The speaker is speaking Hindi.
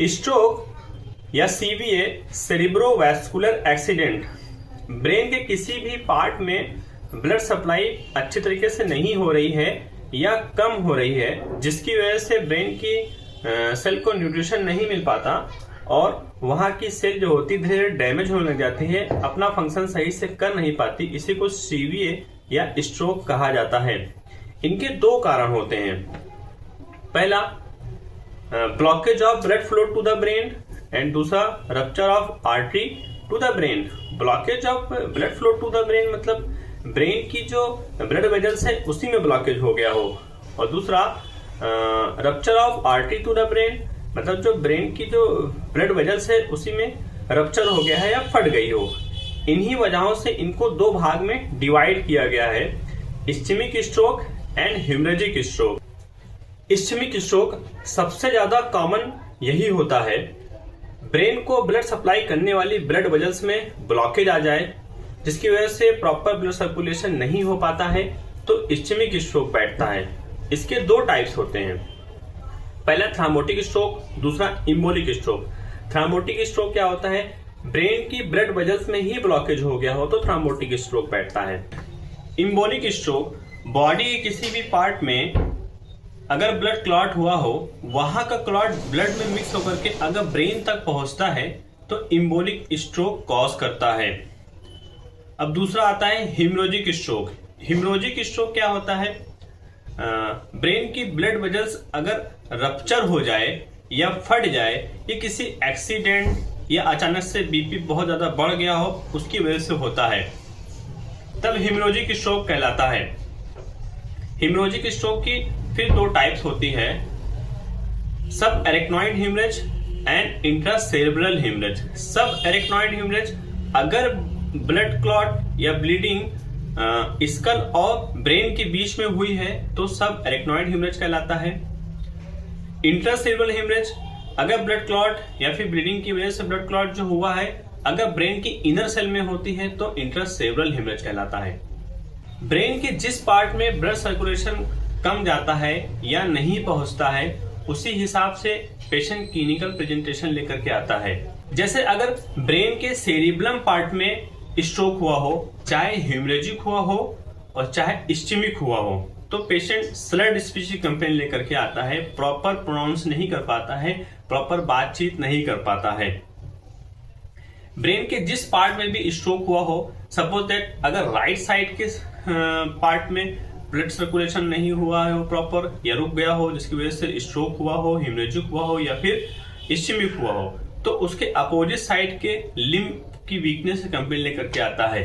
स्ट्रोक या सीवीए सेरिब्रोवैस्कुलर एक्सीडेंट, ब्रेन के किसी भी पार्ट में ब्लड सप्लाई अच्छे तरीके से नहीं हो रही है या कम हो रही है, जिसकी वजह से ब्रेन की सेल को न्यूट्रिशन नहीं मिल पाता और वहां की सेल जो होती है धीरे डैमेज होने लग जाती है, अपना फंक्शन सही से कर नहीं पाती। इसी को सीवीए या स्ट्रोक कहा जाता है। इनके दो कारण होते हैं। पहला, blockage of blood flow to the brain and दूसरा rupture of artery to the brain. Blockage of blood flow to the brain मतलब ब्रेन की जो ब्लड वेजल्स है उसी में ब्लॉकेज हो गया हो, और दूसरा rupture of artery to the brain मतलब जो ब्रेन की जो ब्लड वेजल्स है उसी में रप्चर हो गया है या फट गई हो। इन्हीं वजहों से इनको दो भाग में डिवाइड किया गया है, ischaemic stroke and haemorrhagic stroke. Ischaemic stroke सबसे ज्यादा कॉमन यही होता है, ब्रेन को ब्लड सप्लाई करने वाली ब्लड वेजल्स में ब्लॉकेज आ जाए, जिसकी वजह से प्रॉपर ब्लड सर्कुलेशन नहीं हो पाता है, तो इस्चेमिक स्ट्रोक बैठता है। इसके दो टाइप्स होते हैं, पहला थ्रोम्बोटिक स्ट्रोक, दूसरा इम्बोलिक स्ट्रोक। थ्रोम्बोटिक स्ट्रोक क्या होता है, ब्रेन की ब्लड वेजल्स में ही ब्लॉकेज हो गया हो तो थ्रोम्बोटिक स्ट्रोक बैठता है। इम्बोलिक स्ट्रोक, बॉडी के किसी भी पार्ट में अगर ब्लड क्लॉट हुआ हो, वहां का क्लॉट ब्लड में मिक्स होकर के अगर ब्रेन तक पहुंचता है तो इम्बोलिक स्ट्रोक कॉज करता है। अब दूसरा आता है हेमरेजिक स्ट्रोक। हेमरेजिक स्ट्रोक क्या होता है, ब्रेन की ब्लड वेजल्स अगर रप्चर हो जाए या फट जाए या किसी एक्सीडेंट या अचानक से बीपी बहुत ज्यादा बढ़ गया हो उसकी वजह से होता है, तब हेमरेजिक स्ट्रोक कहलाता है। हेमरेजिक स्ट्रोक की फिर दो टाइप्स होती है, subarachnoid haemorrhage and intracerebral haemorrhage. Subarachnoid haemorrhage अगर ब्लड क्लॉट या ब्लीडिंग स्कल और ब्रेन के बीच में हुई है तो सब एरेक्नॉइड हेमरेज कहलाता है। इंट्रासेरेब्रल हेमरेज अगर ब्लड क्लॉट या फिर ब्लीडिंग की वजह से ब्लड क्लॉट जो हुआ है अगर ब्रेन की इनर सेल में होती है तो इंट्रासेरेब्रल हेमरेज कहलाता है। ब्रेन के जिस पार्ट में ब्लड सर्कुलेशन कम जाता है या नहीं पहुंचता है उसी हिसाब से पेशेंट क्लिनिकल प्रेजेंटेशन लेकर के आता है। जैसे अगर ब्रेन के सेरिब्रम पार्ट में स्ट्रोक हुआ हो, चाहे हेमरेजिक हुआ हो और चाहे इस्चेमिक हुआ हो, तो पेशेंट स्लर्ड स्पीच कंप्लेंट लेकर के आता है, प्रॉपर प्रोनाउंस नहीं कर पाता है, प्रॉपर बातचीत नहीं कर पाता है। ब्रेन के जिस पार्ट में भी स्ट्रोक हुआ हो, सपोज दैट अगर राइट साइड के पार्ट में ब्लड सर्कुलेशन नहीं हुआ है प्रॉपर या रुक गया हो जिसकी वजह से स्ट्रोक हुआ हो, हेमरेजिक हुआ हो या फिर इस्चेमिक हुआ हो, तो उसके अपोजिट साइड के लिम्ब की वीकनेस से कंप्लेंट लेकर के आता है।